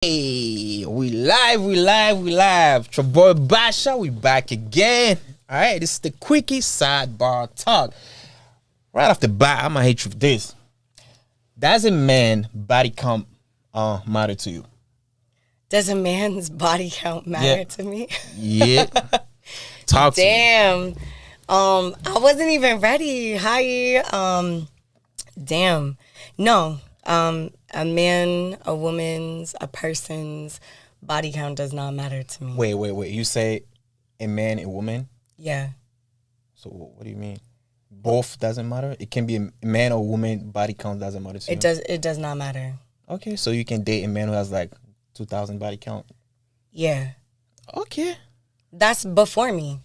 Hey, we live. It's your boy Basha, we back again. All right, this is the Quickie Sidebar Talk. Right off the bat, I'm gonna hit you with this. Does a man body count matter to you? Does a man's body count matter to me? Yeah. Talk to me. Damn. I wasn't even ready. Hi. Damn. No. A man, a woman's, a person's body count does not matter to me. Wait. You say a man, a woman? Yeah. So what do you mean? Both doesn't matter? It can be a man or woman, body count doesn't matter to you? It does not matter. Okay, so you can date a man who has like 2,000 body count? Yeah. Okay. That's before me.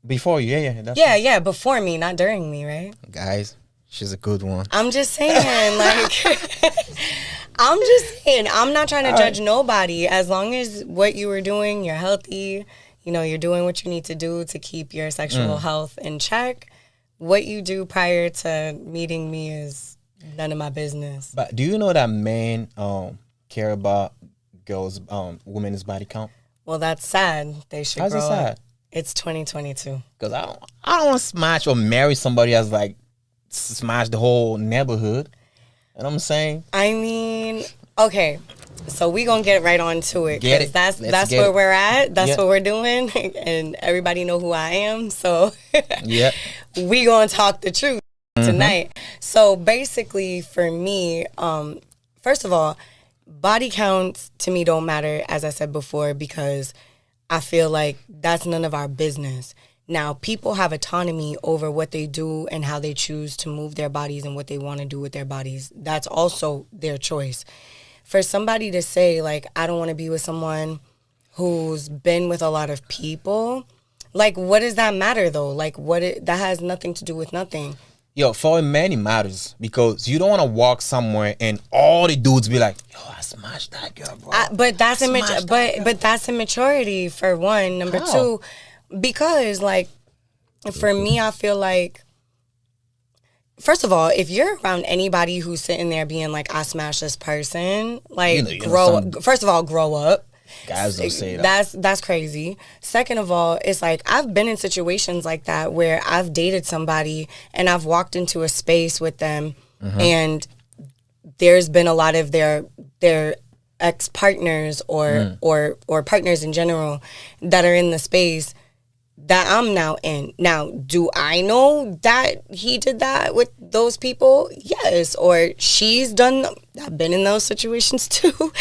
Before you, yeah. Yeah, before me, not during me, right? Guys, she's a good one. I'm just saying, I'm not trying to judge nobody. As long as what you were doing, you're healthy, you're doing what you need to do to keep your sexual health in check. What you do prior to meeting me is none of my business. But do you know that men care about women's body count? Well, that's sad. They should How's grow it sad? up. It's 2022. Because I don't want to smash or marry somebody that's like smash the whole neighborhood. You know what I'm saying? I mean, okay. So we gonna get right on to it. Get it. That's where we're at. That's what we're doing. And everybody know who I am. So yeah. We gonna talk the truth tonight. So basically for me, first of all, body counts to me don't matter, as I said before, because I feel like that's none of our business. Now, people have autonomy over what they do and how they choose to move their bodies and what they want to do with their bodies. That's also their choice. For somebody to say, like, I don't want to be with someone who's been with a lot of people, like, what does that matter, though? Like, that has nothing to do with nothing. Yo, for a man, it matters because you don't want to walk somewhere and all the dudes be like, yo, I smashed that girl, bro. But that's immaturity, for one. Number two, because, like, for me, I feel like, first of all, if you're around anybody who's sitting there being like, I smashed this person, like, first of all, grow up. Guys don't say that. That's crazy. Second of all, it's like I've been in situations like that where I've dated somebody and I've walked into a space with them and there's been a lot of their ex-partners or partners in general that are in the space that I'm now in. Now, do I know that he did that with those people? Yes. Or she's done. I've been in those situations too,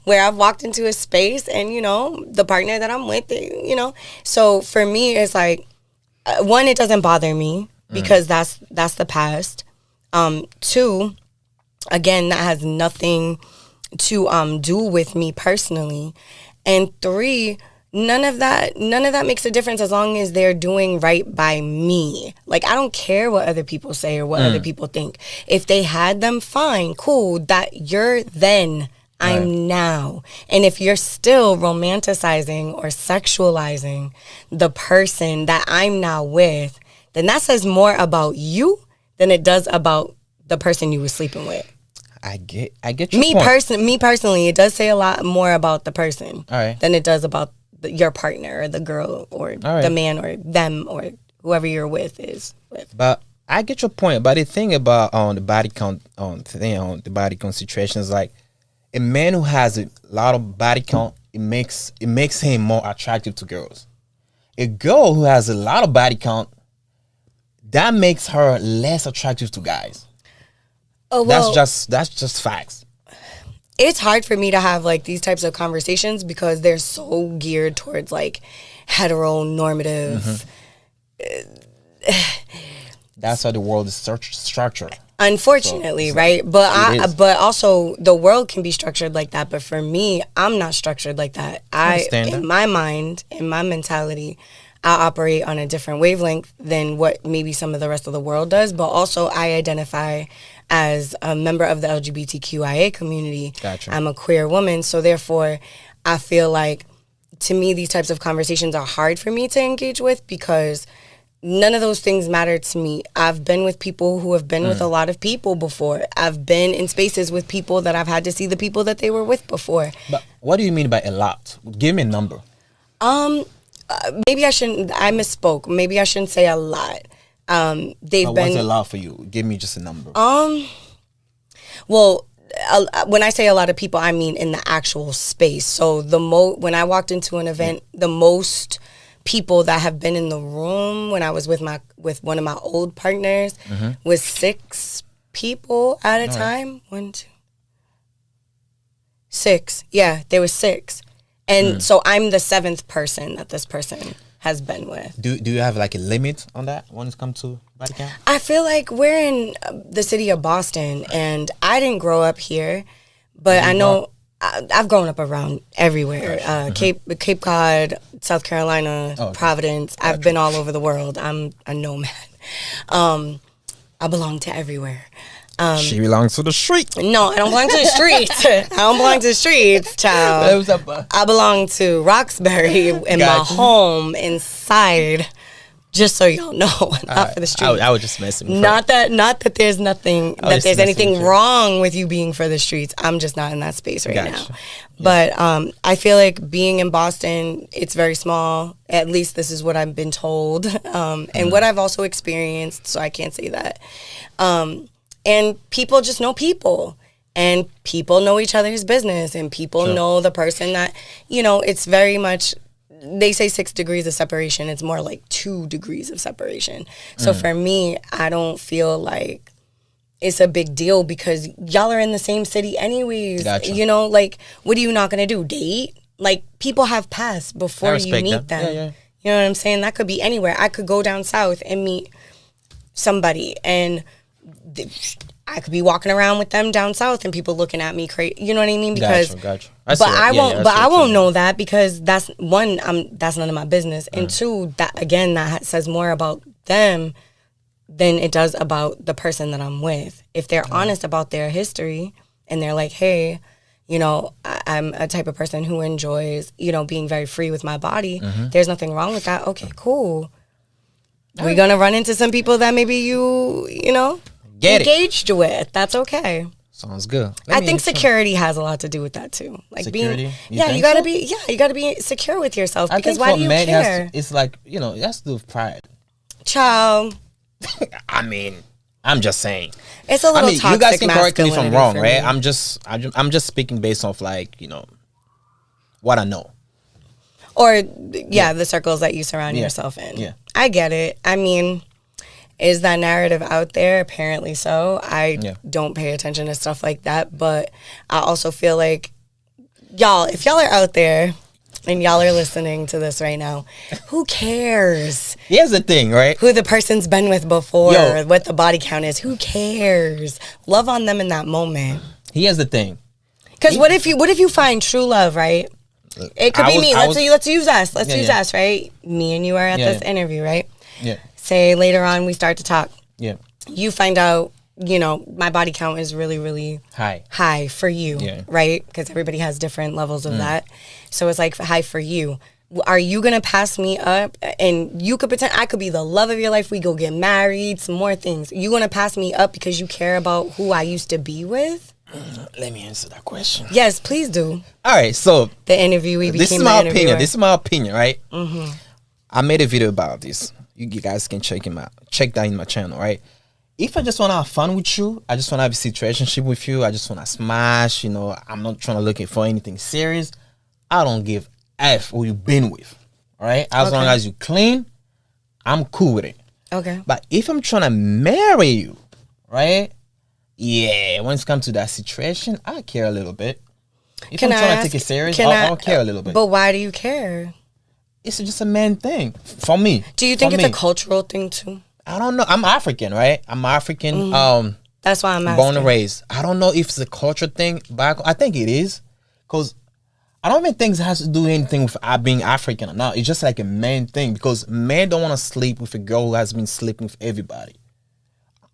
where I've walked into a space and, the partner that I'm with, So for me, it's like, one, it doesn't bother me because that's the past. Two, again, that has nothing to do with me personally. And three, None of that makes a difference as long as they're doing right by me. Like, I don't care what other people say or what other people think. If they had them, fine, cool. That you're then, I'm now. And if you're still romanticizing or sexualizing the person that I'm now with, then that says more about you than it does about the person you were sleeping with. I get your point. Me personally, it does say a lot more about the person than it does about your partner or the girl or the man or them or whoever you're with is with. But I get your point. But the thing about the body count the body count situation is like a man who has a lot of body count, it makes him more attractive to girls. A girl who has a lot of body count, that makes her less attractive to guys. Oh, well, that's just facts. It's hard for me to have like these types of conversations because they're so geared towards like heteronormative. That's how the world is structured. Unfortunately, right? But also the world can be structured like that. But for me, I'm not structured like that. In my mind, in my mentality, I operate on a different wavelength than what maybe some of the rest of the world does. But also, I identify as a member of the LGBTQIA community. Gotcha. I'm a queer woman, so therefore I feel like, to me, these types of conversations are hard for me to engage with because none of those things matter to me. I've been with people who have been with a lot of people before. I've been in spaces with people that I've had to see the people that they were with before. But what do you mean by a lot? Give me a number. Maybe I shouldn't. I misspoke. Maybe I shouldn't say a lot. They've But been. what's a lot for you? Give me just a number. Well, when I say a lot of people, I mean in the actual space. So when I walked into an event, the most people that have been in the room when I was with one of my old partners was 6 people at a time. 1, 2, 6. Yeah, there was 6. And so I'm the 7th person that this person has been with. Do you have like a limit on that when it comes to body count? I feel like we're in the city of Boston, and I didn't grow up here, but I know I've grown up around everywhere. Cape Cod, South Carolina, Providence. I've been all over the world. I'm a nomad. I belong to everywhere. She belongs to the street. No, I don't belong to the streets. I don't belong to the streets, child. I belong to Roxbury in my home inside. Just so y'all know, not for the streets. I was just messing with not that there's nothing, that there's anything wrong with you being for the streets. I'm just not in that space right now. But I feel like being in Boston, it's very small. At least this is what I've been told, and what I've also experienced. So I can't say that. And people just know people, and people know each other's business, and people know the person that, it's very much, they say 6 degrees of separation. It's more like 2 degrees of separation. So for me, I don't feel like it's a big deal because y'all are in the same city anyways. Gotcha. Like, what are you not going to do? Date? Like, people have passed before you meet them. Yeah. You know what I'm saying? That could be anywhere. I could go down south and meet somebody, and I could be walking around with them down south and people looking at me crazy. You know what I mean? Because, gotcha. I won't know that because that's one, that's none of my business. And 2, that says more about them than it does about the person that I'm with. If they're honest about their history and they're like, hey, I'm a type of person who enjoys, being very free with my body. There's nothing wrong with that. Okay, cool. We're going to run into some people that maybe you engaged with. That's okay. Sounds good. I think security has a lot to do with that too. Like security? You gotta be secure with yourself because why do you care? It's like, it has to do with pride. Child. I mean, I'm just saying. It's a little toxic. You guys can correct me if I'm wrong, right? Me. I'm just speaking based off like, what I know. Or the circles that you surround yourself in. Yeah. I get it. I mean, is that narrative out there? Apparently so. I don't pay attention to stuff like that, but I also feel like if y'all are out there and y'all are listening to this right now, who cares? Here's the thing, right? Who the person's been with before, what the body count is. Who cares? Love on them in that moment. Here's the thing. Because what if you find true love, right? It could be me. Let's use us. Let's use us, right? Me and you are at this interview, right? Yeah. Say later on we start to talk. Yeah. You find out, my body count is really, really high for you, right? Because everybody has different levels of that. So it's like high for you. Are you going to pass me up? And you could pretend I could be the love of your life. We go get married, some more things. You going to pass me up because you care about who I used to be with? Let me answer that question. Yes, please do. All right, so the interviewee became this is my opinion. This is my opinion, right? I made a video about this. You guys can check that in my channel, right? If I just want to have fun with you, I just want to have a situationship with you, I just want to smash, I'm not trying to look for anything serious. I don't give F who you been with, all right? As long as you clean, I'm cool with it. Okay. But if I'm trying to marry you, right? Yeah, when it comes to that situation, I care a little bit. If I'm trying to take it serious, I'll care a little bit. But why do you care? It's just a man thing for me. Do you think it's a cultural thing too? I don't know. I'm African, right? I'm African. That's why I'm asking. Born and raised. I don't know if it's a culture thing, but I think it is. Because I don't even think it has to do anything with being African or not. It's just like a man thing. Because men don't want to sleep with a girl who has been sleeping with everybody.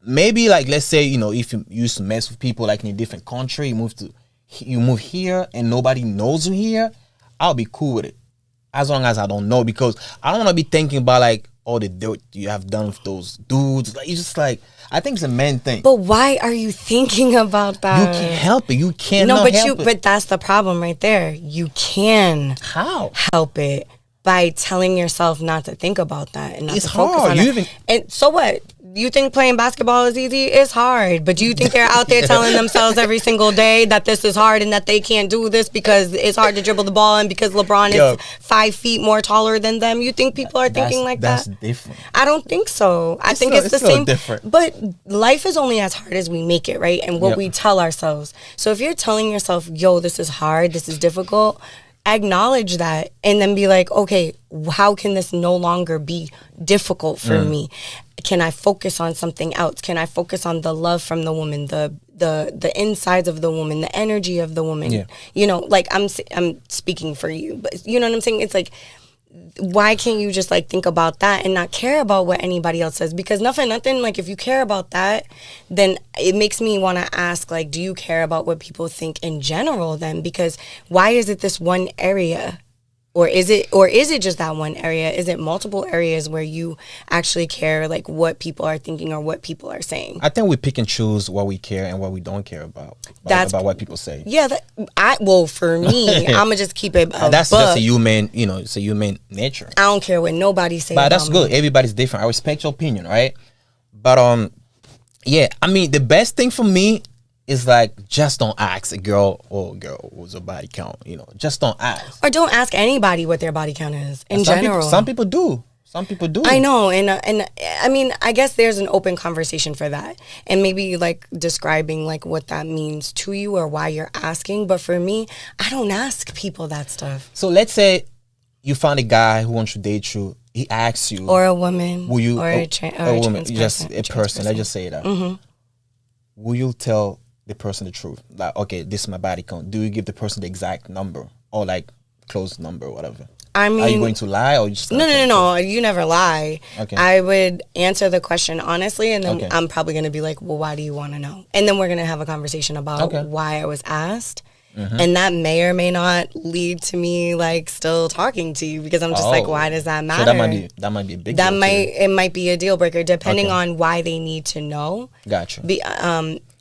Maybe like, let's say, if you used to mess with people like in a different country, you move here and nobody knows you here, I'll be cool with it. As long as I don't know, because I don't want to be thinking about like all the dirt you have done with those dudes. Like, you just like, I think it's a man thing. But why are you thinking about that? You can't help it. You can't help it. But that's the problem right there. You can help it by telling yourself not to think about that and not it's to focus hard. on it. And so what? You think playing basketball is easy? It's hard. But do you think they're out there telling themselves every single day that this is hard and that they can't do this because it's hard to dribble the ball and because LeBron is 5 feet more taller than them? You think people are thinking like that? That's different. I don't think so. I think it's the same. Different. But life is only as hard as we make it, right? And what we tell ourselves. So if you're telling yourself, yo, this is hard, this is difficult, acknowledge that and then be like, okay, how can this no longer be difficult for me? Can I focus on something else? Can I focus on the love from the woman, the insides of the woman, the energy of the woman? Yeah. You know, like I'm speaking for you, but you know what I'm saying? It's like, why can't you just like think about that and not care about what anybody else says? Because nothing, like if you care about that, then it makes me want to ask, like, do you care about what people think in general then? Because why is it this one area? Or is it just that one area? Is it multiple areas where you actually care, like what people are thinking or what people are saying? I think we pick and choose what we care and what we don't care about. That's about what people say. Yeah, for me, I'm gonna just keep it. That's just a human, it's a human nature. I don't care what nobody says. But that's good. Everybody's different. I respect your opinion, right? But yeah, I mean, the best thing for me is like, just don't ask a girl, what's a body count? Just don't ask. Or don't ask anybody what their body count is in general. Some people do. Some people do. I know, and I mean, I guess there's an open conversation for that, and maybe like describing like what that means to you or why you're asking. But for me, I don't ask people that stuff. So let's say you find a guy who wants to date you. He asks you, or a woman, will you, or a woman, trans just person, a person. Let's just say that. Mm-hmm. Will you tell the person the truth? Like, okay, this is my body count. Do you give the person the exact number or like close number or whatever? I mean, are you going to lie or just no? You never lie. Okay. I would answer the question honestly, and then Okay. I'm probably going to be like, well, why do you want to know? And then we're going to have a conversation about why I was asked. Mm-hmm. And that may or may not lead to me like still talking to you because I'm just like, why does that matter? So that might be a big deal. It might be a deal breaker depending on why they need to know. Gotcha.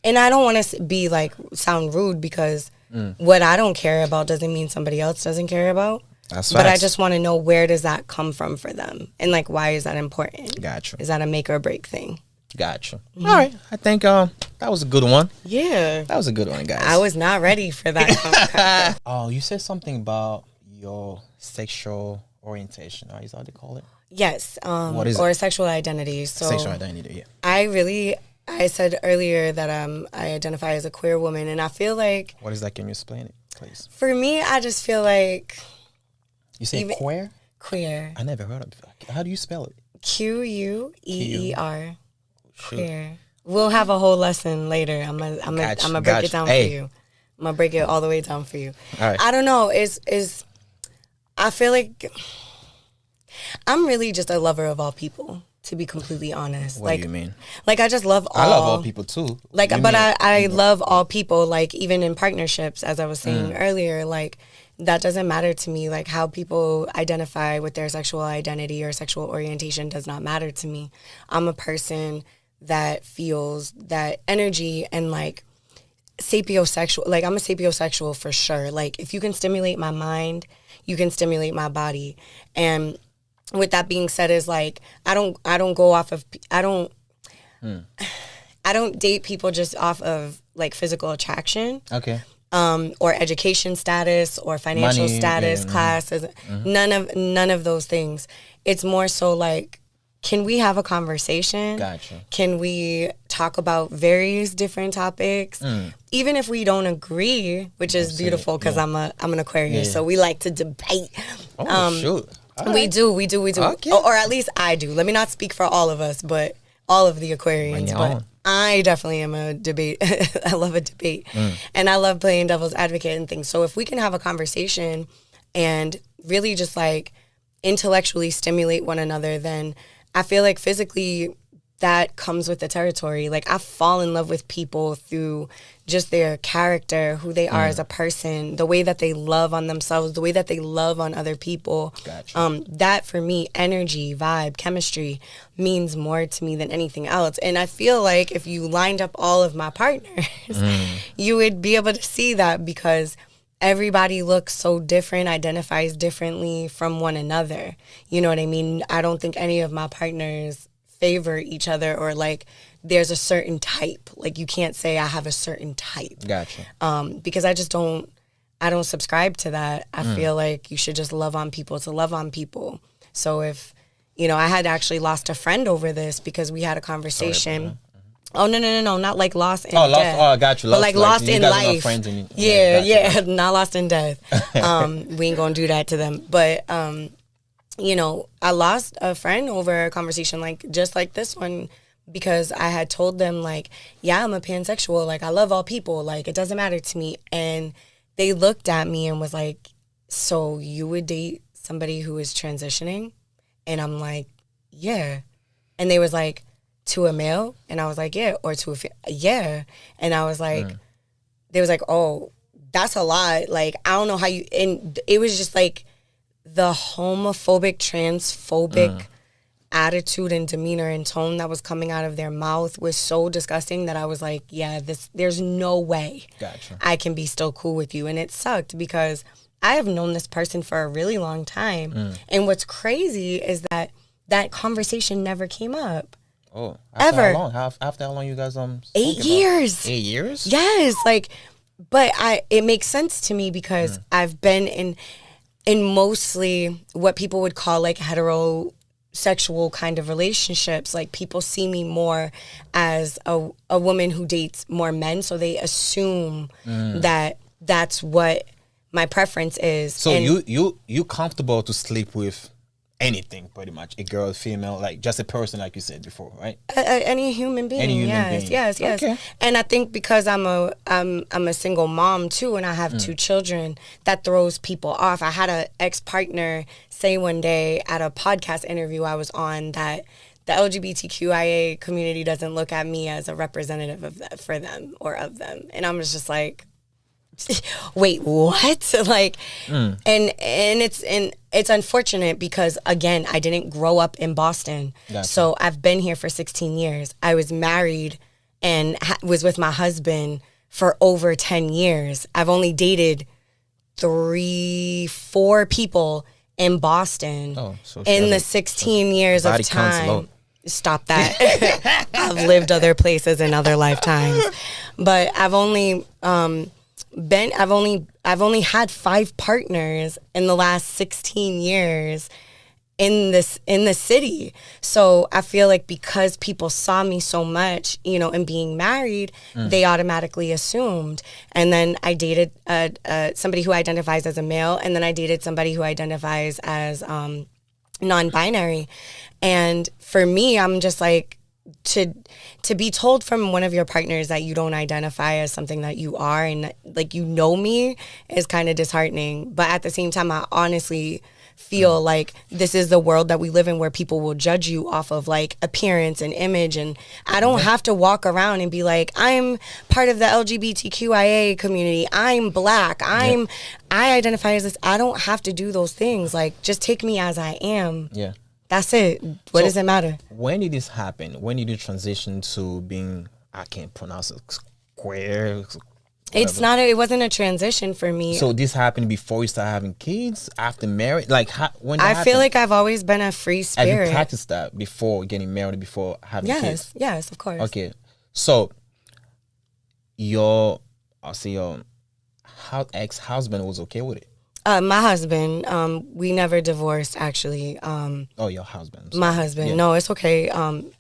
And I don't want to be like sound rude because what I don't care about doesn't mean somebody else doesn't care about. That's but facts. I just want to know, where does that come from for them, and like, why is that important? Gotcha. Is that a make or break thing? Gotcha. Mm-hmm. All right. I think that was a good one. Yeah. That was a good one, guys. I was not ready for that. Oh, you said something about your sexual orientation. Is that what they call it? Yes. What is or it? sexual identity. So sexual identity, yeah. I said earlier that I identify as a queer woman, and I feel like... What is that? Can you explain it, please? For me, I just feel like... You say queer? Queer. I never heard of it. How do you spell it? Queer. Queer. We'll have a whole lesson later. I'm gonna break it down for you. I'm gonna break it all the way down for you. All right. I don't know. I feel like I'm really just a lover of all people, to be completely honest. What do you mean? Like, I just love all. I love all people too. Like, but I love all people. Like, even in partnerships, as I was saying earlier, like, that doesn't matter to me. Like, how people identify with their sexual identity or sexual orientation does not matter to me. I'm a person that feels that energy and like sapiosexual. Like, I'm a sapiosexual for sure. Like, if you can stimulate my mind, you can stimulate my body. And with that being said, is like, I don't go off of, I don't date people just off of like physical attraction. Okay. Or education status or financial status, classes, none of those things. It's more so like, can we have a conversation? Gotcha. Can we talk about various different topics? Even if we don't agree, which is beautiful because I'm an Aquarius, so we like to debate. Oh, shoot. All We right. do. Okay. Or at least I do. Let me not speak for all of us, but all of the Aquarians. But I definitely am a debate. I love a debate. And I love playing devil's advocate and things. So if we can have a conversation and really just like intellectually stimulate one another, then I feel like physically that comes with the territory. Like, I fall in love with people through just their character, who they are as a person, the way that they love on themselves, the way that they love on other people. Gotcha. That for me, energy, vibe, chemistry means more to me than anything else. And I feel like if you lined up all of my partners, you would be able to see that, because everybody looks so different, identifies differently from one another. You know what I mean? I don't think any of my partners favor each other, or like there's a certain type. Like, you can't say I have a certain type. Gotcha. Because I don't subscribe to that. I feel like you should just love on people to love on people. So if, I had actually lost a friend over this, because we had a conversation. Oh, no, not like lost in death. Oh, I got you. But like lost in life. Friends Yeah, not lost in death. We ain't gonna do that to them. But, I lost a friend over a conversation just like this one, because I had told them, like, yeah, I'm a pansexual. Like, I love all people. Like, it doesn't matter to me. And they looked at me and was like, so you would date somebody who is transitioning? And I'm like, yeah. And they was like, to a male? And I was like, yeah. Or to a yeah. And I was like, they was like, oh, that's a lot. Like, I don't know how you, and it was just like the homophobic, transphobic attitude and demeanor and tone that was coming out of their mouth was so disgusting that I was like, yeah, there's no way I can be still cool with you. And it sucked, because I have known this person for a really long time. And what's crazy is that conversation never came up. Oh, after ever. How long? After how long you guys 8 years. 8 years? Yes, but it makes sense to me, because I've been in mostly what people would call like heterosexual kind of relationships. Like, people see me more as a woman who dates more men, so they assume that that's what my preference is. So you comfortable to sleep with anything, pretty much, a girl, female, like just a person, like you said before, right? Any human being. Yes. Okay. And I think because I'm a single mom too, and I have 2 children, that throws people off. I had an ex-partner say one day at a podcast interview I was on that the LGBTQIA community doesn't look at me as a representative for them or of them, and I'm just like, wait, what? Like, and it's unfortunate, because again, I didn't grow up in Boston. Gotcha. So I've been here for 16 years. I was married and was with my husband for over 10 years. I've only dated 3-4 people in Boston in the 16 years of time. Stop that. I've lived other places in other lifetimes, but I've only I've only had 5 partners in the last 16 years in the city. So I feel like because people saw me so much, and being married, they automatically assumed. And then I dated somebody who identifies as a male, and then I dated somebody who identifies as non-binary. And for me, I'm just like, to be told from one of your partners that you don't identify as something that you are, and like, me, is kind of disheartening. But at the same time, I honestly feel like this is the world that we live in, where people will judge you off of like appearance and image, and I don't have to walk around and be like, I'm part of the LGBTQIA community, I'm black, I identify as this. I don't have to do those things. Like, just take me as I am. Yeah. That's it. What does it matter? When did this happen? When did you transition to being, I can't pronounce it, queer? It wasn't a transition for me. So this happened before you started having kids, after marriage? Like, when did I feel like I've always been a free spirit. Have you practiced that before getting married, before having kids? Yes, of course. Okay. So your ex-husband was okay with it? My husband, we never divorced, actually. Your husband. My husband. Yeah. No, it's okay.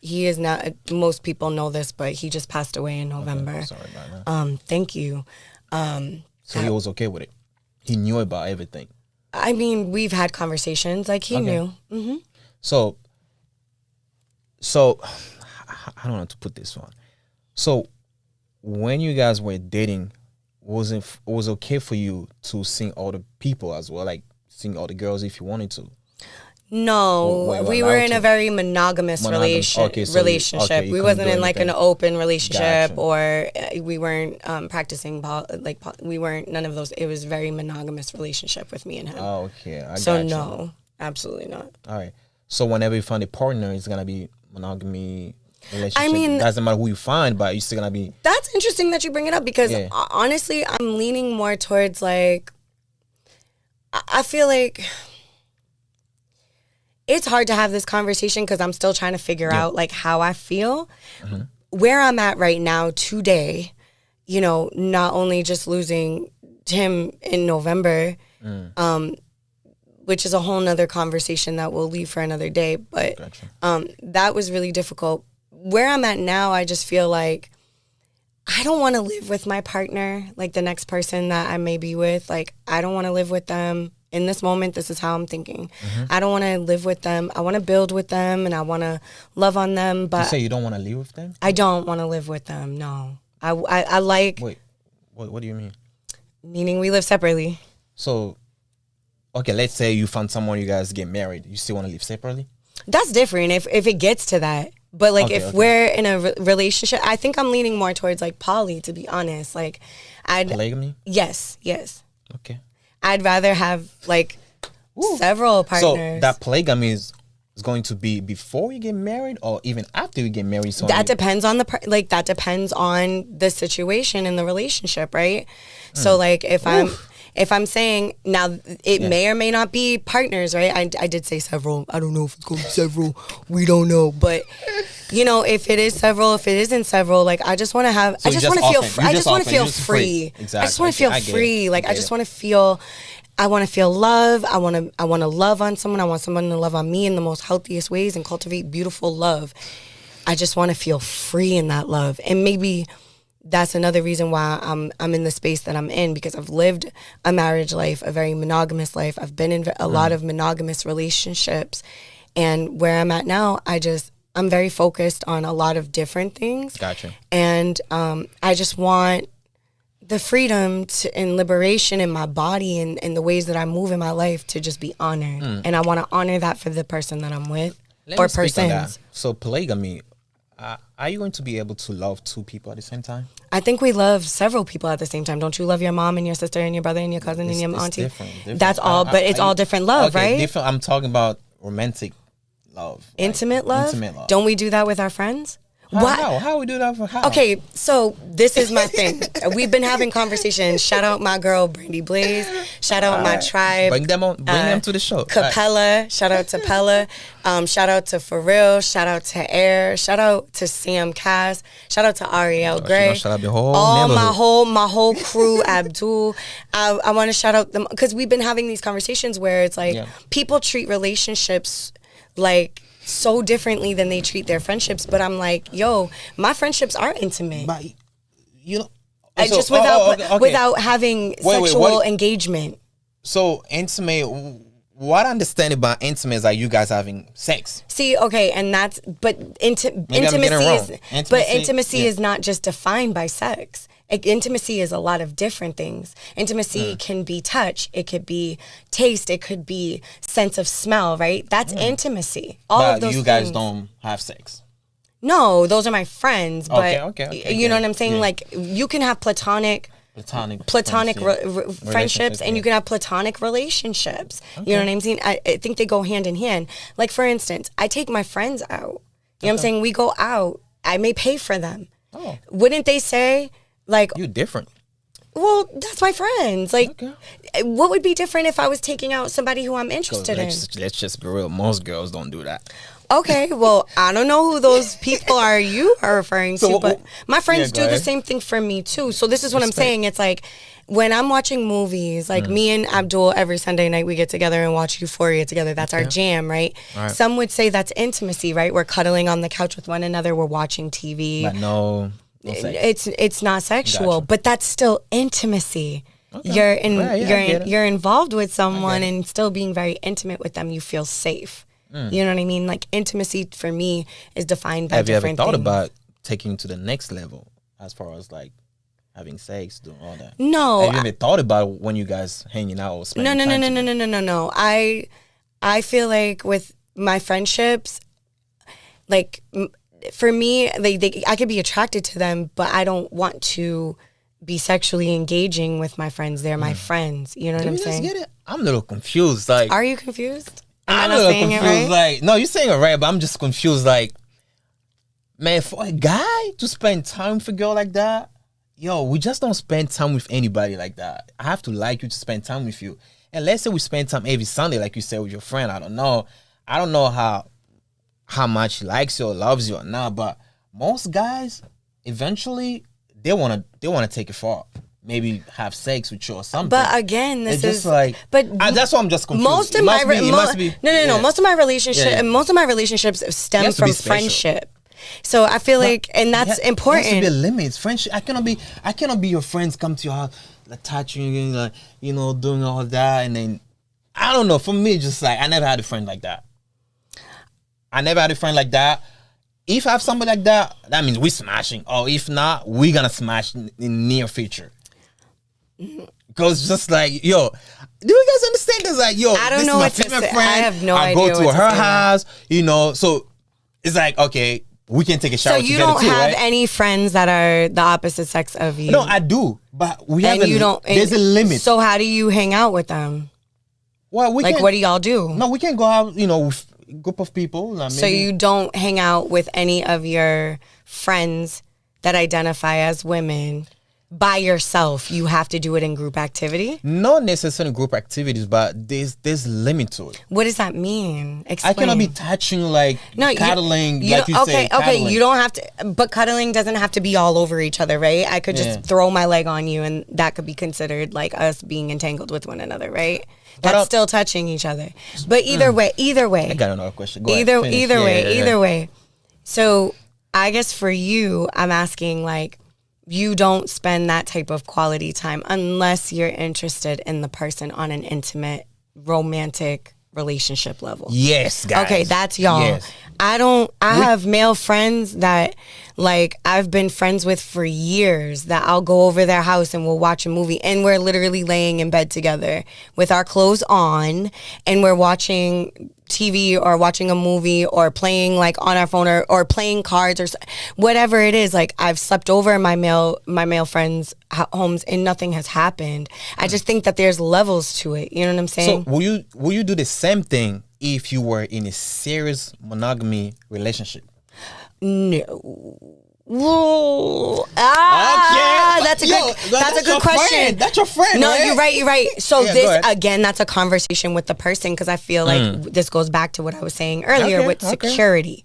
He is not, most people know this, but he just passed away in November. Okay, sorry about that. Thank you. So he was okay with it? He knew about everything? I mean, we've had conversations, like he knew. Mm-hmm. So I don't know how to put this one. So when you guys were dating, was okay for you to sing all the people as well, like sing all the girls if you wanted to? No, Or we allowed were in to? a very monogamous Okay, so relationship. you We couldn't wasn't do in like an anything. open relationship, Gotcha. or we weren't practicing we weren't none of those. It was very monogamous relationship with me and him. Oh, okay, I So got you. no, absolutely not. All right. So whenever you find a partner, it's gonna be monogamy relationship. I mean, Doesn't matter who you find, but you're still gonna be. that's interesting that you bring it up because Yeah. honestly, I'm leaning more towards like I feel like it's hard to have this conversation because I'm still trying to figure out like how I feel. Where I'm at right now today, you know, not only just losing him in November, which is a whole nother conversation that we'll leave for another day, but Gotcha. that was really difficult. Where I'm at now, I just feel like I don't want to live with my partner, like the next person that I may be with. Like, I don't want to live with them. In this moment, this is how I'm thinking. I don't want to live with them. I want to build with them and I want to love on them. You But say you don't want to live with them? I don't want to live with them. No. I like, Wait, what do you mean? meaning we live separately. So, okay, let's say you found someone, you guys get married. You still want to live separately? That's different if it gets to that. But like Okay, if okay. we're in a relationship, I think I'm leaning more towards like poly, to be honest. Like Polygamy? yes. Okay. I'd rather have like several partners. So that polygamy is going to be before you get married or even after you get married? So that depends on that depends on the situation in the relationship, right? So like if I'm saying now, it may or may not be partners, right? I did say several. I don't know if it's going to be several. We don't know, but you know, if it is several, if it isn't several, like I just want to have. So I just you want to just feel. open. You I just just want to open. feel You just free. free. I just want to feel Exactly. I get it. free. Like I I get just it. want to feel. I want to feel love. I want to love on someone. I want someone to love on me in the most healthiest ways and cultivate beautiful love. I just want to feel free in that love, and maybe that's another reason why I'm in the space that I'm in, because I've lived a marriage life, a very monogamous life. I've been in a lot of monogamous relationships, and where I'm at now, I'm very focused on a lot of different things. Gotcha. And I just want the freedom and liberation in my body and the ways that I move in my life to just be honored. And I want to honor that for the person that I'm with Let or me speak on that. persons. So polygamy, are you going to be able to love two people at the same time? I think we love several people at the same time. Don't you love your mom and your sister and your brother and your cousin and your It's auntie? different. That's all, but it's all different love, okay, right? Different. I'm talking about romantic love. like Intimate love? Intimate love. Don't we do that with our friends? How we do that for how? Okay, so this is my thing. We've been having conversations. Shout out my girl Brandy Blaze. Shout out my tribe. Bring them on. Bring them to the show. Capella. Shout out to Pella. Shout out to For Real. Shout out to Air. Shout out to Sam Cass. Shout out to Ariel Gray. Shout out the whole all neighborhood. my whole crew. Abdul. I want to shout out them because we've been having these conversations where it's like people treat relationships like so differently than they treat their friendships, but I'm like, yo, my friendships are intimate. But you know, Just without having sexual engagement. So intimate. What I understand about intimate is like you guys having sex. See, okay, and that's intimacy is not just defined by sex. Intimacy is a lot of different things. Intimacy can be touch, it could be taste, it could be sense of smell, right? That's intimacy. All of those you guys things. don't have sex. No, those are my friends. But Okay, you know what I'm saying? Like you can have platonic friendships, and you can have platonic relationships. You know what I'm saying? I think they go hand in hand. Like for instance, I take my friends out. You know what I'm saying? We go out. I may pay for them. Oh. Wouldn't they say like You're different. well, that's my friends. Like, what would be different if I was taking out somebody who I'm interested in? Let's just be real. Most girls don't do that. Okay, well, I don't know who those people are you are referring to, but my friends do the same thing for me too. So this is what I'm saying. It's like when I'm watching movies, like me and Abdul, every Sunday night we get together and watch Euphoria together. That's our jam, right? Some would say that's intimacy, right? We're cuddling on the couch with one another. We're watching TV. But no sex. It's not sexual, but that's still intimacy. Okay. You're involved with someone and still being very intimate with them. You feel safe. You know what I mean? Like intimacy for me is defined by different things. Have you ever thought about taking to the next level as far as like having sex, doing all that? No. Have you ever thought about when you guys hanging out or spending time together? No. I feel like with my friendships, like for me, I could be attracted to them, but I don't want to be sexually engaging with my friends. They're my friends. You know what I'm saying? Get it? I'm a little confused. Like, are you confused? I'm a little confused. Right? Like, no, you're saying it right, but I'm just confused. Like, man, for a guy to spend time with a girl like that, yo, we just don't spend time with anybody like that. I have to like you to spend time with you. And let's say we spend time every Sunday, like you said, with your friend. I don't know how much he likes you or loves you or not, but most guys eventually they wanna take it far. Maybe have sex with you or something. But again, this is like. But that's why I'm just confused. Most of my most of my relationships stem from friendship. So I feel like, and that's important. There has to be limits. Friendship. I cannot be your friends. Come to your house, like touching you, like doing all that, and then I don't know. For me, just like I never had a friend like that. If I have somebody like that, that means we're smashing. Or if not, we're gonna smash in near future. Because just like, yo, do you guys understand? It's like, yo, I don't know what to say. I have no idea. I go to her house, so it's like, okay, we can take a shower together too, right? So you don't have any friends that are the opposite sex of you? No, I do, but we have there's a limit. So how do you hang out with them? Well, what do y'all do? No, we can go out, with a group of people. Maybe. So you don't hang out with any of your friends that identify as women by yourself. You have to do it in group activity? Not necessarily group activities, but there's limit to it. What does that mean? Explain. I cannot be touching, cuddling, Okay, you don't have to, but cuddling doesn't have to be all over each other, right? I could just throw my leg on you and that could be considered like us being entangled with one another, right? That's still touching each other. But either way. I got another question. Go either ahead, either way. So I guess for you, I'm asking you don't spend that type of quality time unless you're interested in the person on an intimate, romantic relationship level. Yes, guys. Okay, that's y'all. Yes. I have male friends that I've been friends with for years that I'll go over their house and we'll watch a movie and we're literally laying in bed together with our clothes on and we're watching TV or watching a movie or playing on our phone or playing cards or whatever it is. I've slept over in my male friends' homes and nothing has happened. I just think that there's levels to it. You know what I'm saying? So will you do the same thing if you were in a serious monogamy relationship? No. Okay. That's a good question. Friend. That's your friend. No, right? you're right. So that's a conversation with the person because I feel like this goes back to what I was saying earlier with security.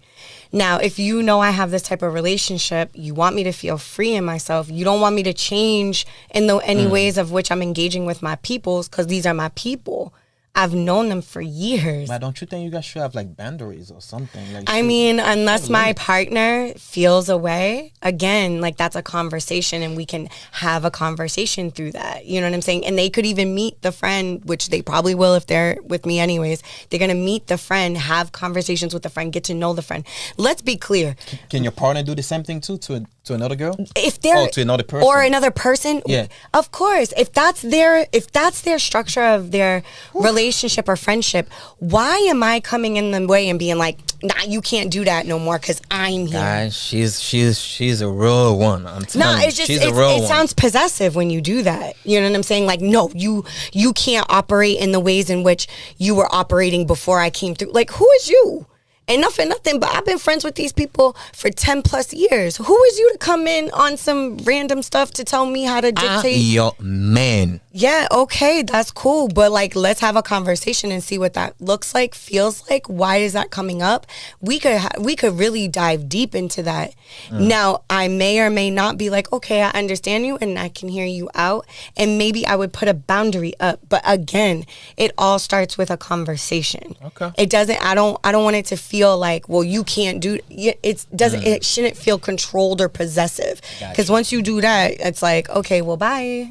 Now, if I have this type of relationship, you want me to feel free in myself. You don't want me to change in any ways of which I'm engaging with my peoples because these are my people. I've known them for years. But don't you think you guys should have boundaries or something? Unless my partner feels a way, again, that's a conversation and we can have a conversation through that. You know what I'm saying? And they could even meet the friend, which they probably will if they're with me anyways. They're going to meet the friend, have conversations with the friend, get to know the friend. Let's be clear. Can your partner do the same thing too to another girl? If they're to another person? Or another person? Yeah. Of course. If that's their structure of their relationship or friendship, why am I coming in the way and being like, nah, you can't do that no more because I'm here? Guys, she's a real one. I'm telling you, she's a real one. It sounds possessive when you do that. You know what I'm saying? No, you can't operate in the ways in which you were operating before I came through. Who is you? And nothing, but I've been friends with these people for 10 plus years. Who is you to come in on some random stuff to tell me how to dictate? Your man. Yeah, okay, that's cool. But let's have a conversation and see what that looks like, feels like. Why is that coming up? We could really dive deep into that. Now, I may or may not be okay, I understand you and I can hear you out. And maybe I would put a boundary up. But again, it all starts with a conversation. Okay. It doesn't, I don't want it to feel well, you can't do it shouldn't feel controlled or possessive. Because once you do that, it's okay, well, bye.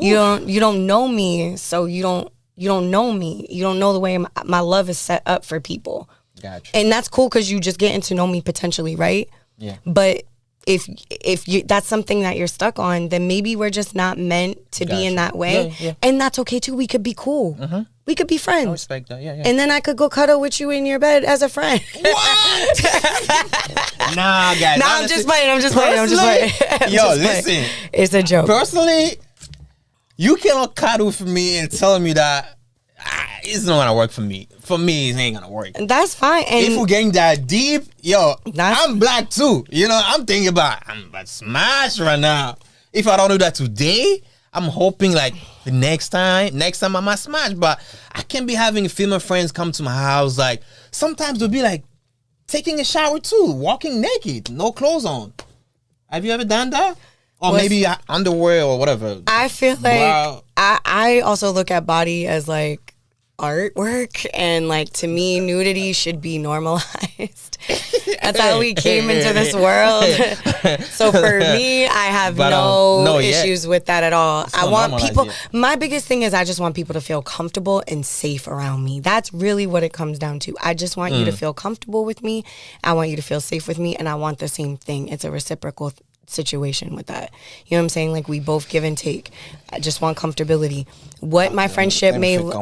You don't know me, so you don't know me. You don't know the way my love is set up for people. Gotcha. And that's cool because you just getting to know me potentially, right? Yeah. But if you that's something that you're stuck on, then maybe we're just not meant to be in that way. And that's okay too. We could be cool. We could be friends. I respect that. Yeah. And then I could go cuddle with you in your bed as a friend. What? Nah, guys. Nah, I'm just playing. I'm just playing. Yo, listen. It's a joke. Personally, you cannot cuddle with me and tell me that it's not gonna work for me. For me, it ain't gonna work. That's fine. And if we're getting that deep, yo, I'm black too. You know, I'm thinking about smash right now. If I don't do that today, I'm hoping like the next time I might smash. But I can't be having female friends come to my house. Like sometimes they'll be like taking a shower too, walking naked, no clothes on. Have you ever done that? Or maybe underwear or whatever. I feel like I also look at body as like artwork, and like to me nudity should be normalized. That's how we came into this world. So for me, I have no issues with that at all. I want people, my biggest thing is I just want people to feel comfortable and safe around me. That's really what it comes down to. I just want you to feel comfortable with me. I want you to feel safe with me, and I want the same thing. It's a reciprocal situation with that. You know what I'm saying? Like we both give and take. I just want comfortability. What my friendship may look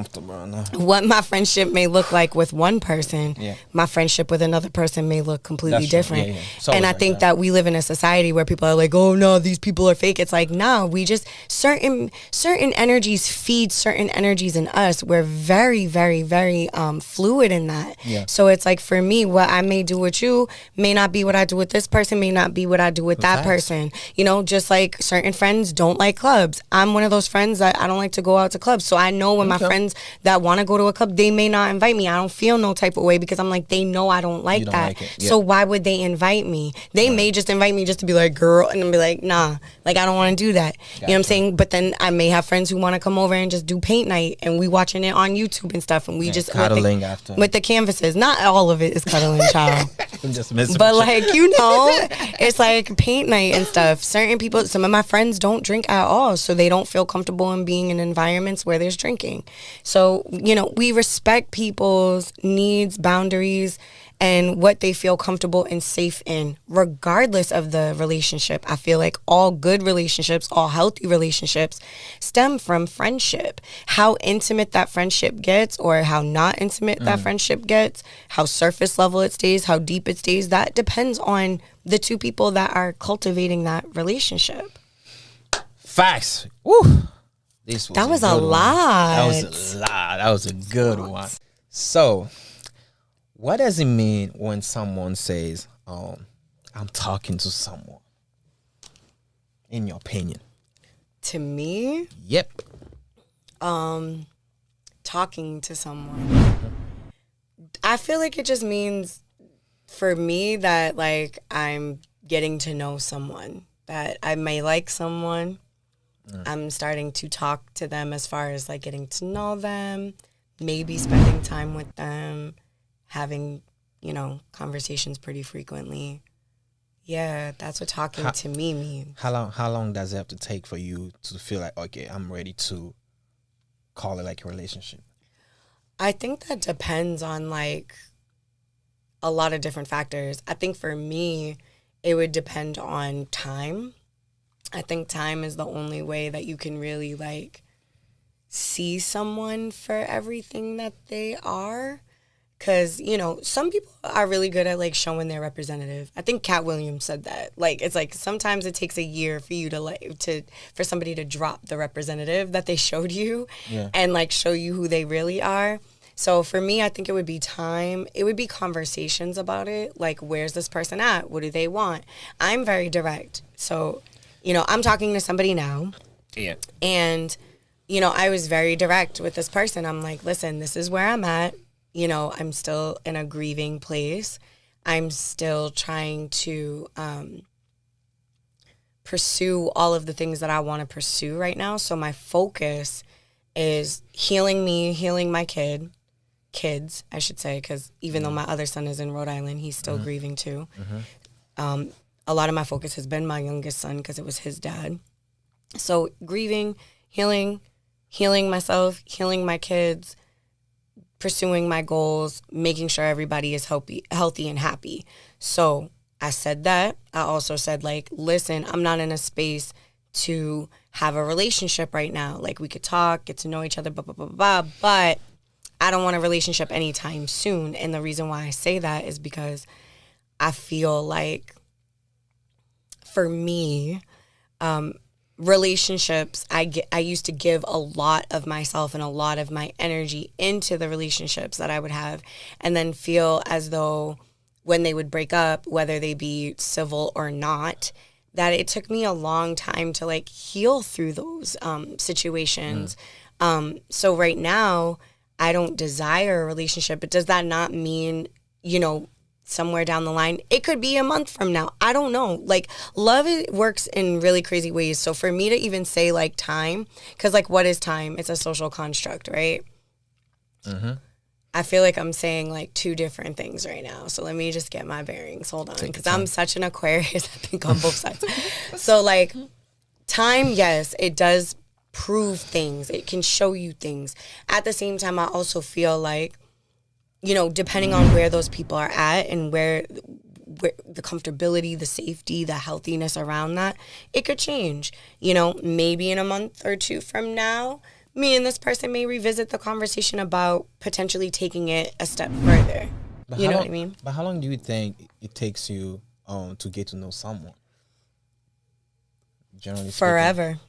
like with one person, my friendship with another person may look completely different. And I think that we live in a society where people are like, oh no, these people are fake. It's like, no, we just certain energies feed certain energies in us. We're very, very, very fluid in that. So it's like for me, what I may do with you may not be what I do with this person, may not be what I do with that person. You know, just like certain friends don't like clubs. I'm one of those friends that I don't like to go out to clubs. So I know when my friends that want to go to a club, they may not invite me. I don't feel no type of way because I'm like, they know I don't like that. So why would they invite me? They may just invite me just to be like, girl, and I'll be like, nah, like I don't want to do that. You know what I'm saying? But then I may have friends who want to come over and just do paint night, and we watching it on YouTube and stuff, and we just cuddling with the canvases. Not all of it is cuddling, child. I'm just messing but like, you know, it's like paint night and stuff. Certain people, some of my friends don't drink at all, so they don't feel comfortable in being in environments where there's drinking. So, you know, we respect people's needs, boundaries, and what they feel comfortable and safe in, regardless of the relationship. I feel like all good relationships, all healthy relationships stem from friendship. How intimate that friendship gets or how not intimate that friendship gets, how surface level it stays, how deep it stays, that depends on the two people that are cultivating that relationship. Facts. Woo. That was a lot. That was a good one. So, what does it mean when someone says, I'm talking to someone? In your opinion. To me? Yep. Talking to someone. I feel like it just means, for me, that like I'm getting to know someone. That I may like someone. I'm starting to talk to them as far as like getting to know them, maybe spending time with them, having, you know, conversations pretty frequently. Yeah, that's what talking to me means. How long does it have to take for you to feel like, okay, I'm ready to call it like a relationship? I think that depends on like a lot of different factors. I think for me, it would depend on time. I think time is the only way that you can really like see someone for everything that they are. Because, you know, some people are really good at like showing their representative. I think Cat Williams said that. Like, it's like sometimes it takes a year for you for somebody to drop the representative that they showed you and like show you who they really are. So for me, I think it would be time. It would be conversations about it. Like, where's this person at? What do they want? I'm very direct. So, you know, I'm talking to somebody now. Yeah. And, you know, I was very direct with this person. I'm like, listen, this is where I'm at. You know, I'm still in a grieving place. I'm still trying to pursue all of the things that I want to pursue right now. So my focus is healing me, healing my kids, I should say, because even though my other son is in Rhode Island, he's still grieving too. A lot of my focus has been my youngest son because it was his dad. So grieving, healing myself, healing my kids, pursuing my goals, making sure everybody is healthy and happy. So I said that. I also said, like, listen, I'm not in a space to have a relationship right now. Like, we could talk, get to know each other, blah, blah, blah, blah, but I don't want a relationship anytime soon. And the reason why I say that is because I feel like, for me, relationships, I used to give a lot of myself and a lot of my energy into the relationships that I would have, and then feel as though when they would break up, whether they be civil or not, that it took me a long time to like heal through those situations. So right now, I don't desire a relationship, but does that not mean, you know, somewhere down the line, it could be a month from now, I don't know. Like, love, it works in really crazy ways. So for me to even say like time, because like, what is time? It's a social construct, right? I feel like I'm saying like two different things right now. So let me just get my bearings. Hold on. Because I'm such an Aquarius, I think, on both sides. So like, time, yes, it does prove things. It can show you things. At the same time, I also feel like, you know, depending on where those people are at and where the comfortability, the safety, the healthiness around that, it could change. You know, maybe in a month or two from now, me and this person may revisit the conversation about potentially taking it a step further. But You know what I mean? But how long do you think it takes you to get to know someone? Generally speaking. Forever.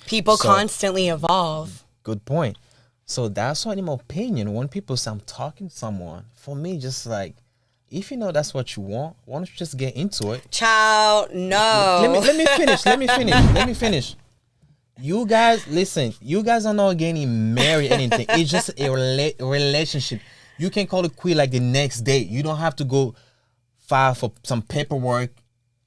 People So- constantly evolve. Good point. So that's why, in my opinion, when people say I'm talking to someone, for me, just like, if you know that's what you want, why don't you just get into it? Child, no. Let me finish. You guys, listen, you guys are not getting married or anything. It's just a relationship. You can call it quit like the next day. You don't have to go file for some paperwork.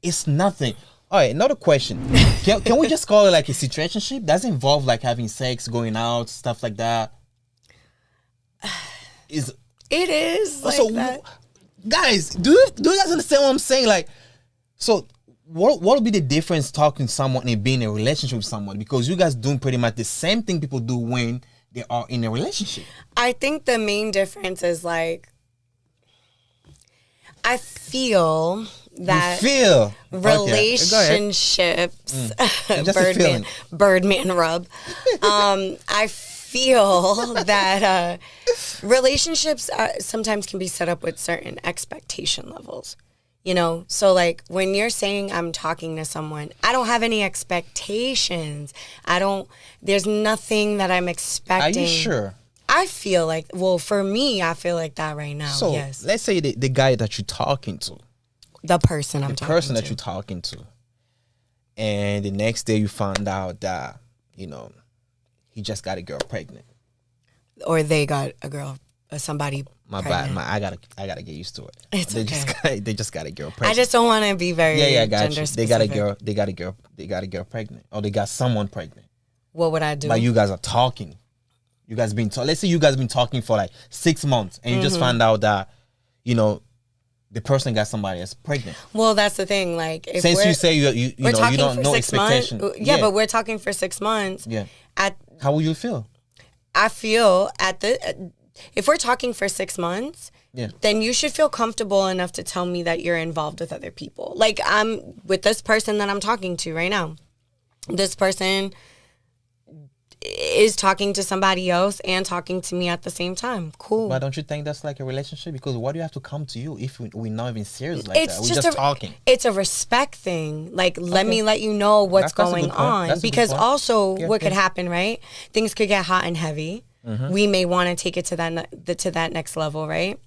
It's nothing. All right, another question. Can we just call it like a situationship? Does it involve like having sex, going out, stuff like that? It is like So, that. guys, do you guys understand what I'm saying? Like, so what would be the difference talking to someone and being in a relationship with someone? Because you guys doing pretty much the same thing people do when they are in a relationship. I think the main difference is like, I feel that You feel relationships, Just a feeling. Birdman rub. I feel that relationships sometimes can be set up with certain expectation levels. You know, so like when you're saying I'm talking to someone, I don't have any expectations. There's nothing that I'm Are expecting. you sure? I feel like, well, for me, I feel like that right now. So Yes. let's say the guy that you're talking to, The person I'm the talking person to. that you're talking to, and the next day you find out that, you know, he just got a girl pregnant. Or they got a girl, somebody My pregnant. bad. I gotta get used to it. It's they okay. they just got a girl pregnant. I just don't want to be very I got gender you. specific. They got a girl pregnant, or they got someone pregnant. What would I do? But you guys are talking. You guys been let's say you guys been talking for like 6 months, and you just Mm-hmm. find out that, you know, the person got somebody that's pregnant. Well, that's the thing. Like, if Since we're, you say you we're know talking you don't for know 6 months, expectation. yeah, but we're talking for 6 months. Yeah. At How will you feel? I feel if we're talking for 6 months, Yeah. then you should feel comfortable enough to tell me that you're involved with other people. Like, I'm with this person that I'm talking to right now. This person is talking to somebody else and talking to me at the same time. Cool. But don't you think that's like a relationship? Because why do you have to come to you if we're not even serious like that? We're just talking. It's a respect thing. Like, let me let you know what's That's a going good point. on. That's a good Because point. also, Yeah, what could yeah. happen, right? Things could get hot and heavy. We may want to take it to that next level, right?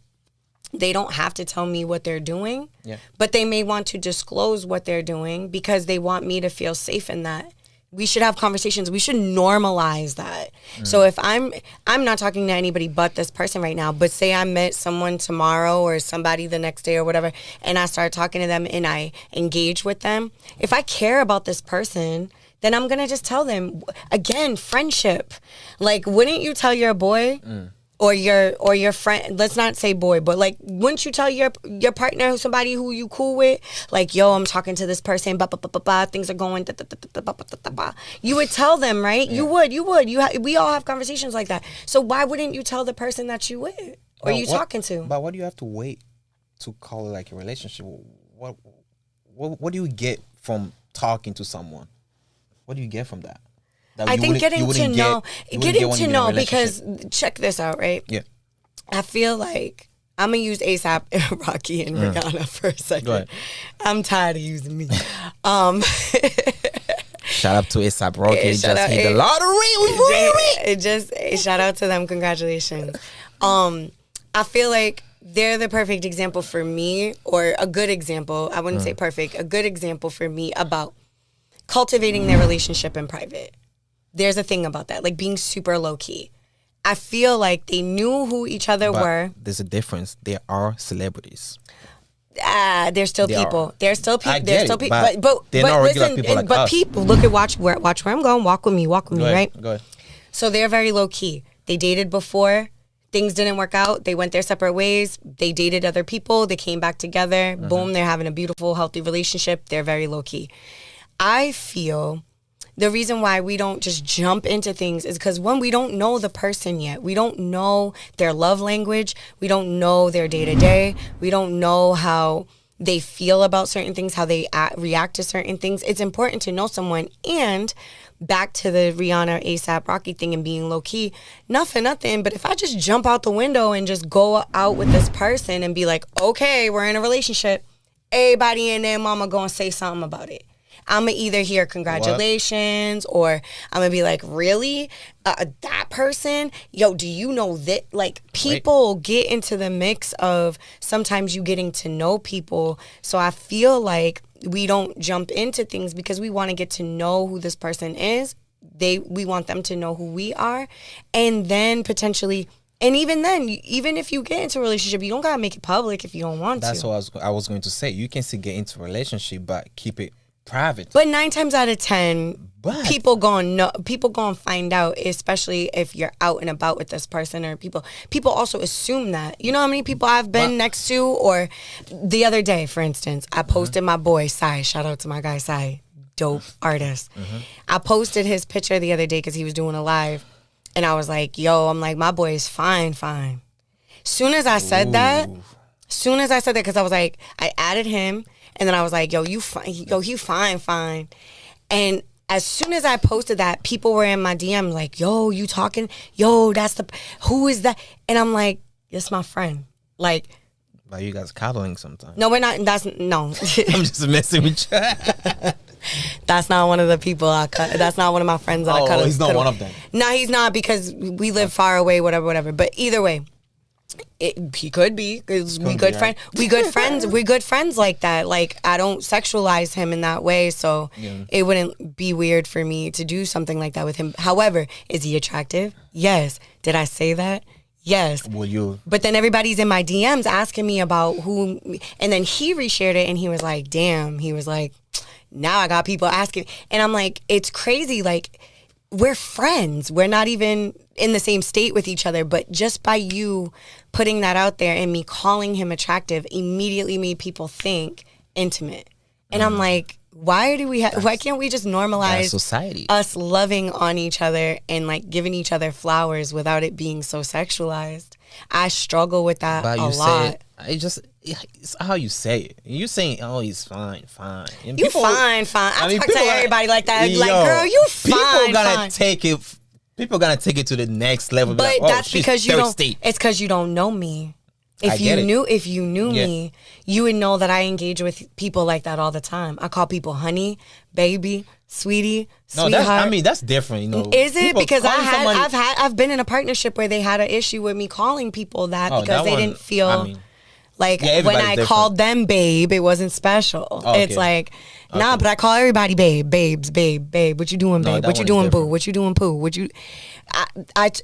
They don't have to tell me what they're doing, Yeah. but they may want to disclose what they're doing because they want me to feel safe in that. We should have conversations. We should normalize that. So if I'm not talking to anybody but this person right now, but say I met someone tomorrow or somebody the next day or whatever, and I start talking to them and I engage with them, if I care about this person, then I'm going to just tell them. Again, friendship. Like, wouldn't you tell your boy or your friend, let's not say boy, but like, wouldn't you tell your partner, somebody who you cool with, like, yo, I'm talking to this person, things are going, you would tell them, right? You would. We all have conversations like that. So why wouldn't you tell the person that you with or you talking to? But why do you have to wait to call it like a relationship? what do you get from talking to someone? What do you get from that? I think getting to know because check this out, right? Yeah. I feel like I'm gonna use ASAP, Rocky, and Rihanna for a second. Go ahead. I'm tired of using me. Shout out to ASAP Rocky. He just hit the lottery. Shout out to them. Congratulations. I feel like they're the perfect example for me, or a good example. I wouldn't say perfect. A good example for me about cultivating their relationship in private. There's a thing about that, like being super low key. I feel like they knew who each other were. There's a difference. They are celebrities. They're still people. They're still people. They're still people. But they're not regular people like us. People, look at watch where I'm going. Walk with me, right? Go ahead. So they're very low key. They dated before. Things didn't work out. They went their separate ways. They dated other people. They came back together. Boom, they're having a beautiful, healthy relationship. They're very low key. I feel the reason why we don't just jump into things is because, one, we don't know the person yet. We don't know their love language. We don't know their day-to-day. We don't know how they feel about certain things, how they react to certain things. It's important to know someone. And back to the Rihanna ASAP Rocky thing and being low-key, not for nothing, but if I just jump out the window and just go out with this person and be like, okay, we're in a relationship, everybody in their mama gonna say something about it. I'm going to either hear congratulations or I'm going to be like, really? That person? Yo, do you know that? Like, people get into the mix of sometimes you getting to know people. So I feel like we don't jump into things because we want to get to know who this person is. We want them to know who we are. And then potentially... And even then, even if you get into a relationship, you don't got to make it public if you don't want to. That's what I was going to say. You can still get into a relationship, but keep it private. But 9 times out of 10, people gonna find out, especially if you're out and about with this person, or people also assume that. You know how many people I've been next to? Or the other day, for instance, I posted my boy Sai. Shout out to my guy Sai, dope artist. I posted his picture the other day because he was doing a live, and I was like, "Yo, I'm like, my boy is fine." Soon as I said that, because I was like, I added him. And then I was like, yo, you fine. And as soon as I posted that, people were in my DM like, yo, you talking? Yo, who is that? And I'm like, it's my friend. Like, but you guys cuddling sometimes. No, we're not. No. I'm just messing with you. That's not one of the people that's not one of my friends that I cuddle. Oh, he's not one of them. No, he's not, because we live far away, whatever. But either way. He could be, because we good friends like that. Like, I don't sexualize him in that way, so it wouldn't be weird for me to do something like that with him. However, is he attractive? Yes. Did I say that? Yes. Well, but then everybody's in my DMs asking me about who, and then he reshared it and he was like, damn, he was like, now I got people asking, and I'm like, it's crazy. Like, we're friends. We're not even in the same state with each other, but just by you putting that out there and me calling him attractive immediately made people think intimate. And I'm like, why can't we just normalize society, us loving on each other and like giving each other flowers without it being so sexualized? I struggle with that a lot. It's how you say it. You saying, "Oh, he's fine." And you fine. I talk to everybody like that. Like, girl, you fine. People gonna take it to the next level. But like, that's because you don't. It's because you don't know me. If you knew me, you would know that I engage with people like that all the time. I call people honey, baby, sweetie, sweetheart. That's different. You know, is it because I've been in a partnership where they had an issue with me calling people that because they didn't feel. Like, when I called them babe, it wasn't special. Oh, okay. It's like, nah, but I call everybody babe, babes, babe. What you doing, babe? What you doing, boo? What you doing, poo?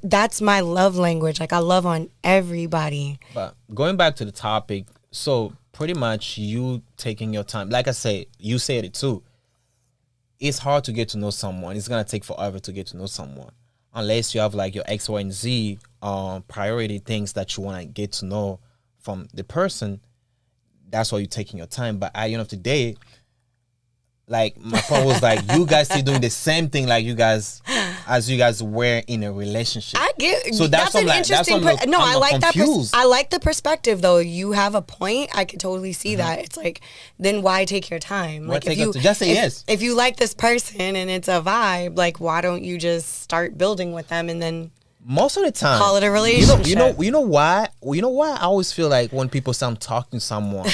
That's my love language. Like, I love on everybody. But going back to the topic, so pretty much you taking your time. Like I say, you said it too. It's hard to get to know someone. It's going to take forever to get to know someone. Unless you have like your X, Y, and Z priority things that you want to get to know from the person, that's why you're taking your time. But at the end of the day, like, my point was like, you guys still doing the same thing like you guys as you guys were in a relationship. I get. So that's an like, interesting. No, I like that. I like the perspective though. You have a point. I can totally see that. It's like, then why take your time? Why Like take if you just say yes. If you like this person and it's a vibe, like why don't you just start building with them and then most of the time call it a relationship? You know why? You know why I always feel like when people say I'm talking to someone,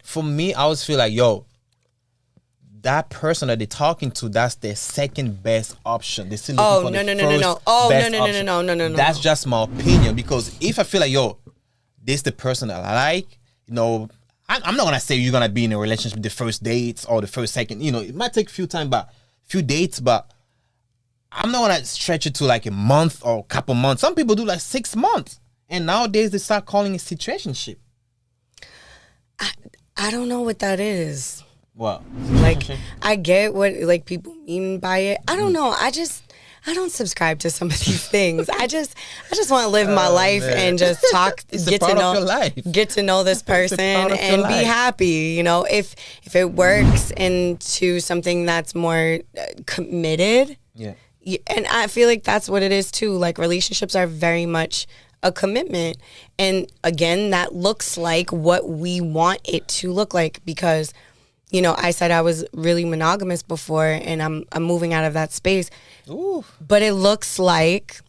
for me, I always feel like, yo, that person that they're talking to, that's their second best option. They're still looking for the first best option. That's just my opinion, because if I feel like, yo, this the person that I like, you know, I'm not gonna say you're gonna be in a relationship the first dates or the first second. You know, it might take few dates, but I'm not gonna stretch it to like a month or a couple months. Some people do like 6 months, and nowadays they start calling it situationship. I don't know what that is. What? Like, I get what like people mean by it. I don't know. I don't subscribe to some of these things. I just want to live my life and just talk, get to know this person and be happy. You know, if it works into something that's more committed. Yeah. And I feel like that's what it is too. Like relationships are very much a commitment. And again, that looks like what we want it to look like, because you know, I said I was really monogamous before, and I'm moving out of that space. Ooh. But it looks like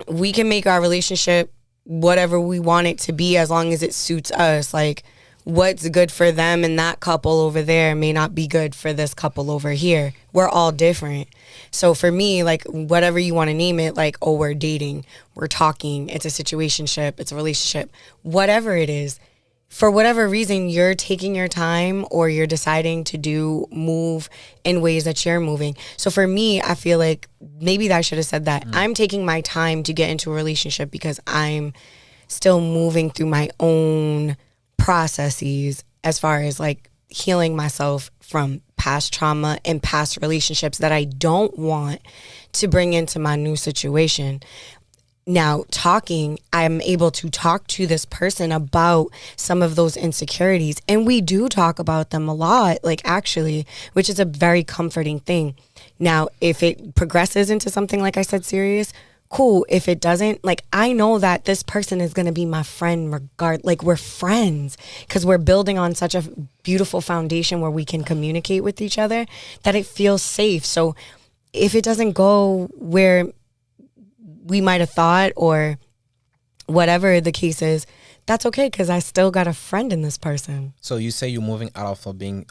we can make our relationship whatever we want it to be as long as it suits us. Like what's good for them and that couple over there may not be good for this couple over here. We're all different. So for me, like whatever you want to name it, like, oh, we're dating, we're talking, it's a situationship, it's a relationship, whatever it is. For whatever reason, you're taking your time or you're deciding to move in ways that you're moving. So for me, I feel like maybe I should have said that. I'm taking my time to get into a relationship because I'm still moving through my own processes as far as like healing myself from past trauma and past relationships that I don't want to bring into my new situation. Now, I'm able to talk to this person about some of those insecurities. And we do talk about them a lot, like actually, which is a very comforting thing. Now, if it progresses into something, like I said, serious, cool. If it doesn't, like I know that this person is going to be my friend like we're friends because we're building on such a beautiful foundation where we can communicate with each other that it feels safe. So if it doesn't go where we might have thought or whatever the case is, that's okay because I still got a friend in this person. So you say you're moving out of being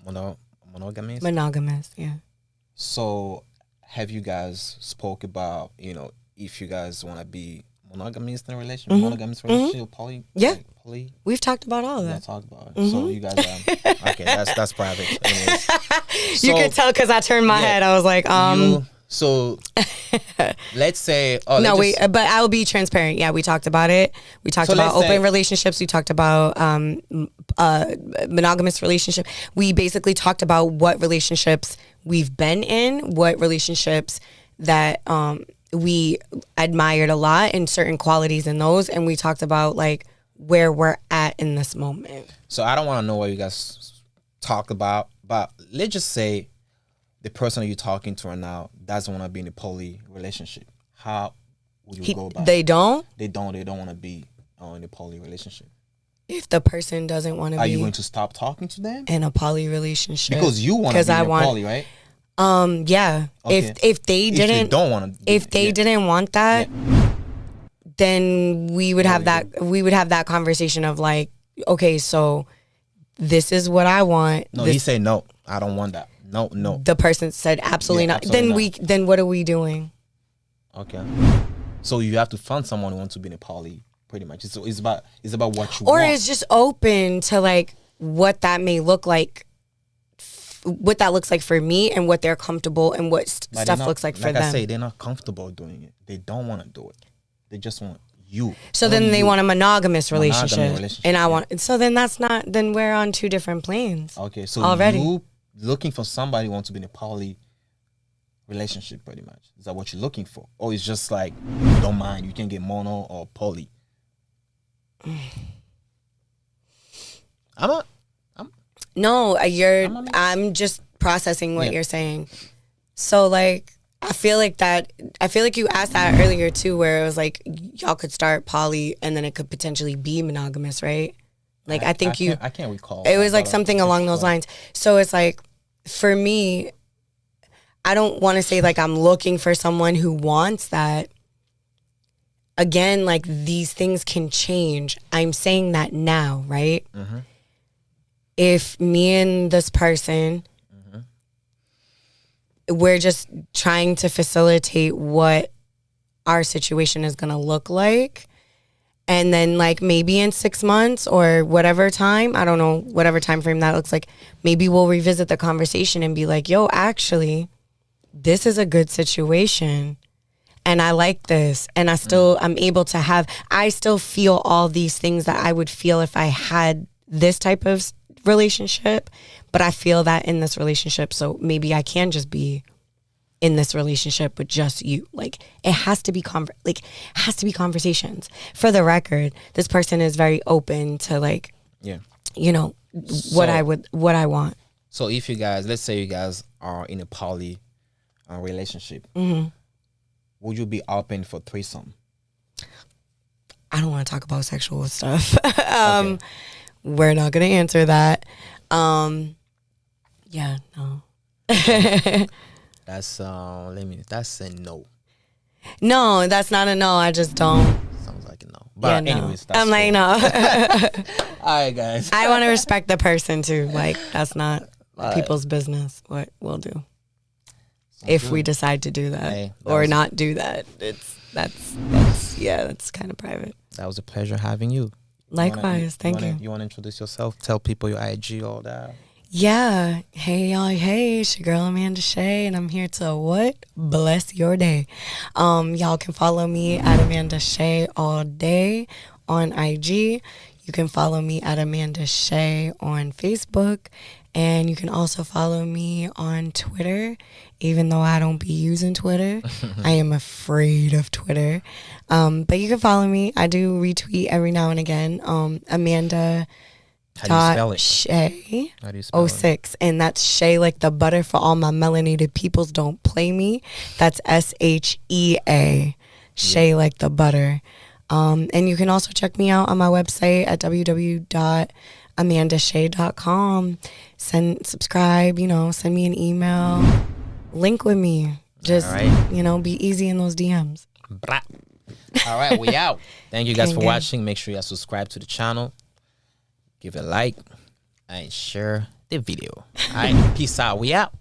monogamous? Monogamous, yeah. So have you guys spoke about, you know, if you guys want to be monogamous in a relationship, monogamous relationship, poly? Yeah. Like, poly? We've talked about all of that. Talked about it. So you guys, okay, that's private. Anyways. So, you could tell because I turned my head. I was like, So let's say but I'll be transparent. Yeah, we talked about it. We talked about open relationships. We talked about monogamous relationship. We basically talked about what relationships we've been in, what relationships that we admired a lot and certain qualities in those, and we talked about like where we're at in this moment. So I don't want to know what you guys talk about, but let's just say the person that you're talking to right now doesn't want to be in a poly relationship. How would you go about They it? don't? They don't want to be in a poly relationship. If the person doesn't want to be... Are you going to stop talking to them? In a poly relationship. Because you want to be in a poly, right? Yeah. Okay. If they didn't want that, then we would have that conversation of like, okay, so this is what I want. No, he said no, I don't want that. No. The person said absolutely not. Absolutely then what are we doing? Okay. So you have to find someone who wants to be in a poly, pretty much. It's about what you want. Or it's just open to like what that may look like, what that looks like for me and what they're comfortable and what stuff looks like for them. Like I say, they're not comfortable doing it. They don't want to do it. They just want you. So then they want a monogamous relationship. And I want, so then then we're on two different planes. Okay. So already. You looking for somebody who wants to be in a poly relationship, pretty much. Is that what you're looking for? Or it's just like, you don't mind, you can get mono or poly? I'm just processing what you're saying. So like, I feel like you asked that earlier too, where it was like y'all could start poly and then it could potentially be monogamous, right? Like I think I can't recall. it was like something along those lines. So it's like, for me, I don't want to say like I'm looking for someone who wants that. Again, like these things can change. I'm saying that now, right? Mm-hmm. If me and this person, we're just trying to facilitate what our situation is going to look like. And then like maybe in 6 months or whatever time, I don't know, whatever time frame that looks like, maybe we'll revisit the conversation and be like, yo, actually, this is a good situation. And I like this. And I'm able to I still feel all these things that I would feel if I had this type of relationship, but I feel that in this relationship. So maybe I can just be in this relationship with just you. Like it has to be conversations. For the record, this person is very open to like, you know, what I want. So if you guys, let's say you guys are in a poly relationship, would you be open for threesome? I don't want to talk about sexual stuff. Okay. We're not going to answer that. Yeah, no. That's a no. No, that's not a no. I just don't. Sounds like a no. But yeah, anyways, no. I'm cool. Like, no. All right, guys. I want to respect the person too. Like, that's not people's business. What we'll do. If we decide to do that, or not do that, that's kind of private. That was a pleasure having you. Likewise, thank you. You want to introduce yourself? Tell people your IG, all that. Yeah. Hey, y'all. Hey, it's your girl Amanda Shea, and I'm here to bless your day. Y'all can follow me at Amanda Shea all day on IG. You can follow me at Amanda Shea on Facebook. And you can also follow me on Twitter, even though I don't be using Twitter. I am afraid of Twitter. But you can follow me. I do retweet every now and again. Amanda Shea 06. And that's Shea like the butter for all my melanated peoples. Don't play me. That's SHEA. Shea like the butter. And you can also check me out on my website at www.amandashea.com. Subscribe, send me an email, link with me. Just, be easy in those DMs. All right, we out. Thank you guys for watching. Make sure you subscribe to the channel. Give it a like and share the video. All right, peace out. We out.